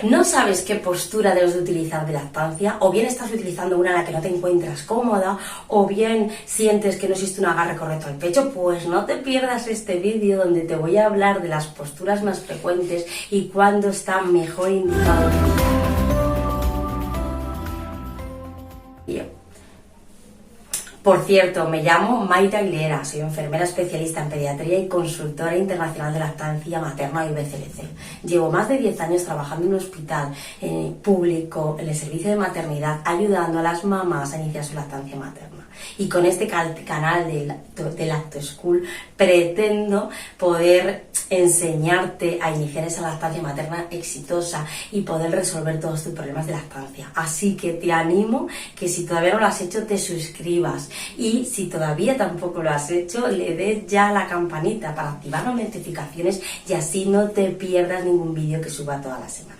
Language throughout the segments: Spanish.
¿No sabes qué postura debes de utilizar de lactancia? O bien estás utilizando una en la que no te encuentras cómoda, o bien sientes que no existe un agarre correcto al pecho. Pues no te pierdas este vídeo donde te voy a hablar de las posturas más frecuentes y cuándo está mejor indicado. Por cierto, me llamo Maite Aguilera, soy enfermera especialista en pediatría y consultora internacional de lactancia materna y BCLC. Llevo más de 10 años trabajando en un hospital público, en el servicio de maternidad, ayudando a las mamás a iniciar su lactancia materna. Y con este canal de Lacto School pretendo poder enseñarte a iniciar esa lactancia materna exitosa y poder resolver todos tus problemas de lactancia. Así que te animo que si todavía no lo has hecho te suscribas, y si todavía tampoco lo has hecho le des ya a la campanita para activar las notificaciones y así no te pierdas ningún vídeo que suba todas las semanas.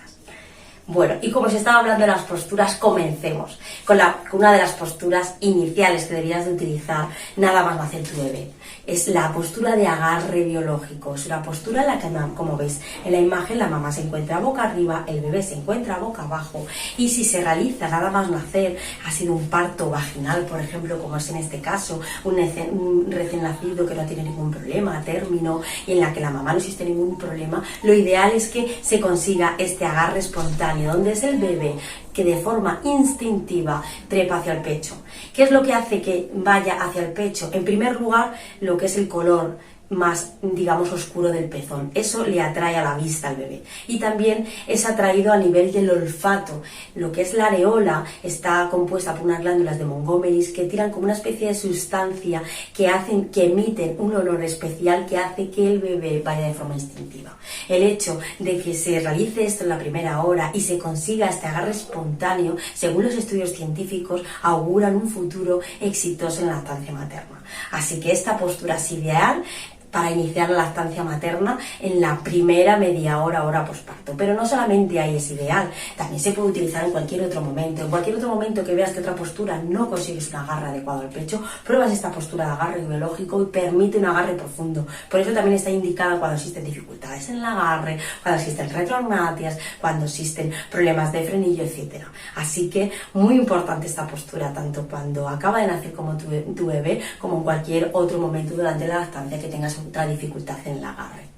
Bueno, y como os estaba hablando de las posturas, comencemos con una de las posturas iniciales que deberías de utilizar nada más nacer tu bebé. Es la postura de agarre biológico. Es una postura en la que, como veis en la imagen, la mamá se encuentra boca arriba, el bebé se encuentra boca abajo, y si se realiza nada más nacer, ha sido un parto vaginal, por ejemplo, como es en este caso, un recién nacido que no tiene ningún problema a término y en la que la mamá no existe ningún problema, lo ideal es que se consiga este agarre espontáneo, donde es el bebé que de forma instintiva trepa hacia el pecho. ¿Qué es lo que hace que vaya hacia el pecho? En primer lugar, lo que es el color más, digamos, oscuro del pezón. Eso le atrae a la vista al bebé. Y también es atraído a nivel del olfato. Lo que es la areola está compuesta por unas glándulas de Montgomery que tiran como una especie de sustancia que emiten un olor especial que hace que el bebé vaya de forma instintiva. El hecho de que se realice esto en la primera hora y se consiga este agarre espontáneo, según los estudios científicos, auguran un futuro exitoso en la lactancia materna. Así que esta postura es ideal para iniciar la lactancia materna en la primera media hora posparto. Pero no solamente ahí es ideal, también se puede utilizar en cualquier otro momento. En cualquier otro momento que veas que otra postura no consigues un agarre adecuado al pecho, pruebas esta postura de agarre biológico y permite un agarre profundo. Por eso también está indicada cuando existen dificultades en el agarre, cuando existen retrognatias, cuando existen problemas de frenillo, etc. Así que muy importante esta postura, tanto cuando acaba de nacer como tu bebé, como en cualquier otro momento durante la lactancia que tengas otra dificultad en el agarre.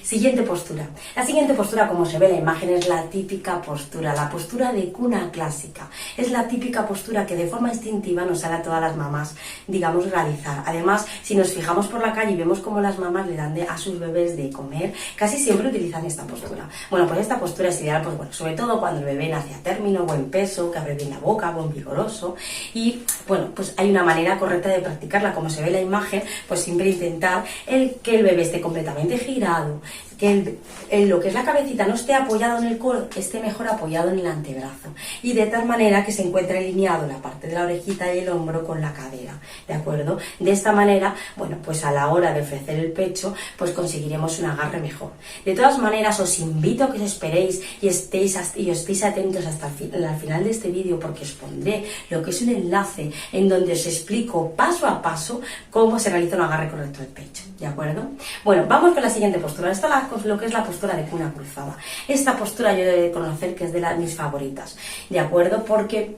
Siguiente postura. La siguiente postura, como se ve en la imagen, es la típica postura, la postura de cuna clásica. Es la típica postura que de forma instintiva nos sale a todas las mamás, digamos, realizar. Además, si nos fijamos por la calle y vemos cómo las mamás le dan a sus bebés de comer, casi siempre utilizan esta postura. Bueno, pues esta postura es ideal, pues bueno, sobre todo cuando el bebé nace a término, buen peso, que abre bien la boca, buen vigoroso. Y bueno, pues hay una manera correcta de practicarla, como se ve en la imagen, pues siempre intentar que el bebé esté completamente girado, que lo que es la cabecita no esté apoyado en el codo, que esté mejor apoyado en el antebrazo, y de tal manera que se encuentre alineado la parte de la orejita y el hombro con la cadera, ¿de acuerdo? De esta manera, bueno, pues a la hora de ofrecer el pecho, pues conseguiremos un agarre mejor. De todas maneras, os invito a que os esperéis y estéis atentos hasta el final de este vídeo, porque os pondré lo que es un enlace en donde os explico paso a paso cómo se realiza un agarre correcto del pecho, ¿de acuerdo? Bueno, vamos con la siguiente postura. Esta lo que es la postura de cuna cruzada. Esta postura yo he de conocer que es de mis favoritas, ¿de acuerdo? Porque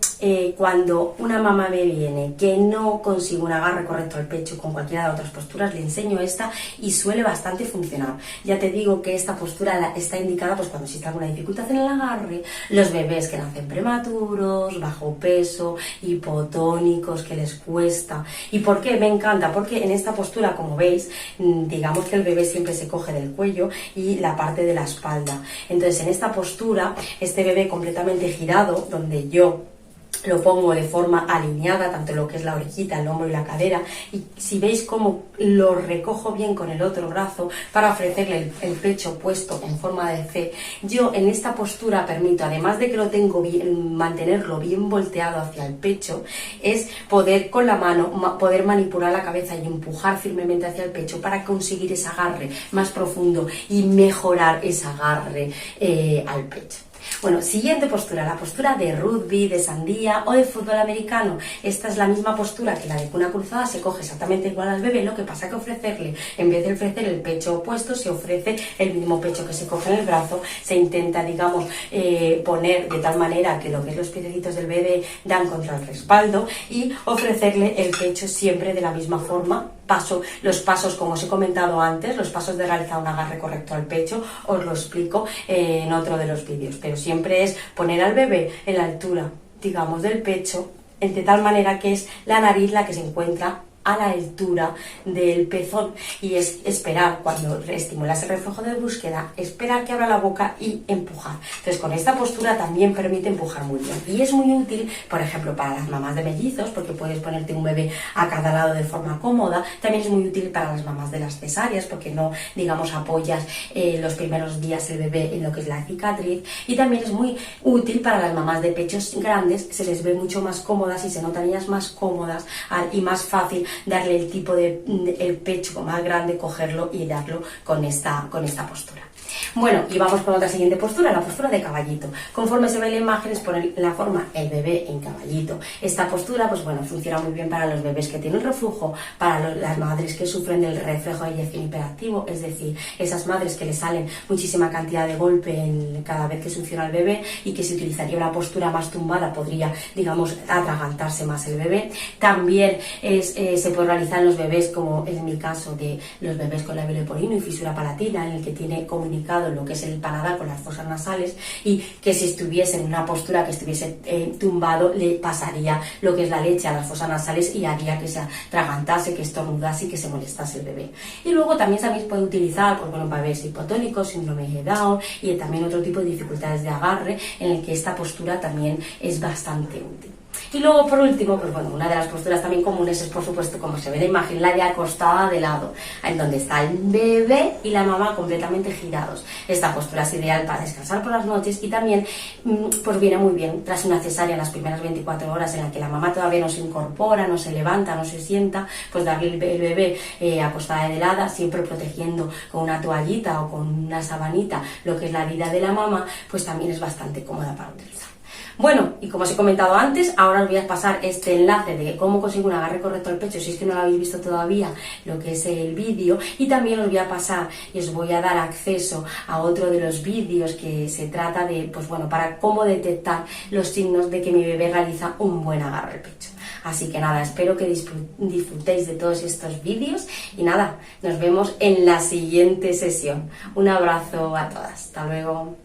cuando una mamá me viene que no consigue un agarre correcto al pecho con cualquiera de otras posturas, le enseño esta y suele bastante funcionar. Ya te digo que esta postura está indicada pues cuando existe alguna dificultad en el agarre, los bebés que nacen prematuros, bajo peso, hipotónicos, que les cuesta. ¿Y por qué? Me encanta, porque en esta postura, como veis, digamos que el bebé siempre se coge del cuello y la parte de la espalda. Entonces, en esta postura, este bebé completamente girado, donde yo lo pongo de forma alineada, tanto lo que es la orejita, el hombro y la cadera, y si veis cómo lo recojo bien con el otro brazo para ofrecerle el pecho puesto en forma de C, yo en esta postura permito, además de que lo tengo bien, mantenerlo bien volteado hacia el pecho, es poder con la mano poder manipular la cabeza y empujar firmemente hacia el pecho para conseguir ese agarre más profundo y mejorar ese agarre al pecho. Bueno, siguiente postura, la postura de rugby, de sandía o de fútbol americano. Esta es la misma postura que la de cuna cruzada, se coge exactamente igual al bebé, lo que pasa que ofrecerle, en vez de ofrecer el pecho opuesto, se ofrece el mismo pecho que se coge en el brazo, se intenta, digamos, poner de tal manera que lo que es los piecitos del bebé dan contra el respaldo y ofrecerle el pecho siempre de la misma forma. Los pasos, como os he comentado antes, los pasos de realizar un agarre correcto al pecho, os lo explico en otro de los vídeos, pero siempre es poner al bebé en la altura, digamos, del pecho, de tal manera que es la nariz la que se encuentra a la altura del pezón, y es esperar, cuando estimulas el reflejo de búsqueda, esperar que abra la boca y empujar. Entonces con esta postura también permite empujar muy bien y es muy útil, por ejemplo, para las mamás de mellizos, porque puedes ponerte un bebé a cada lado de forma cómoda. También es muy útil para las mamás de las cesáreas, porque no, digamos, apoyas los primeros días el bebé en lo que es la cicatriz, y también es muy útil para las mamás de pechos grandes, se les ve mucho más cómodas y se notan ellas más cómodas y más fácil darle el tipo de el pecho más grande, cogerlo y darlo con esta postura. Bueno, y vamos con otra siguiente postura, la postura de caballito. Conforme se ve en la imagen, es poner la forma el bebé en caballito. Esta postura, pues bueno, funciona muy bien para los bebés que tienen reflujo, para las madres que sufren del reflejo de eyección hiperactivo, es decir, esas madres que le salen muchísima cantidad de golpe cada vez que succiona el bebé y que si utilizaría una postura más tumbada podría, digamos, atragantarse más el bebé. También se puede realizar en los bebés, como es mi caso de los bebés con labio leporino y fisura palatina, en el que tiene comunicado lo que es el paladar con las fosas nasales, y que si estuviese en una postura que estuviese tumbado, le pasaría lo que es la leche a las fosas nasales y haría que se atragantase, que estornudase y que se molestase el bebé. Y luego también se puede utilizar, pues bueno, para bebés hipotónicos, síndrome de Down y también otro tipo de dificultades de agarre, en el que esta postura también es bastante útil. Y luego, por último, pues bueno, una de las posturas también comunes es, por supuesto, como se ve en la imagen, la de acostada de lado, en donde está el bebé y la mamá completamente girados. Esta postura es ideal para descansar por las noches y también pues viene muy bien tras una cesárea en las primeras 24 horas, en la que la mamá todavía no se incorpora, no se levanta, no se sienta, pues darle el bebé acostada de lado, siempre protegiendo con una toallita o con una sabanita lo que es la vida de la mamá, pues también es bastante cómoda para utilizar. Bueno, y como os he comentado antes, ahora os voy a pasar este enlace de cómo conseguir un agarre correcto al pecho, si es que no lo habéis visto todavía, lo que es el vídeo, y también os voy a pasar y os voy a dar acceso a otro de los vídeos que se trata de, pues bueno, para cómo detectar los signos de que mi bebé realiza un buen agarre al pecho. Así que nada, espero que disfrutéis de todos estos vídeos y nada, nos vemos en la siguiente sesión. Un abrazo a todas, hasta luego.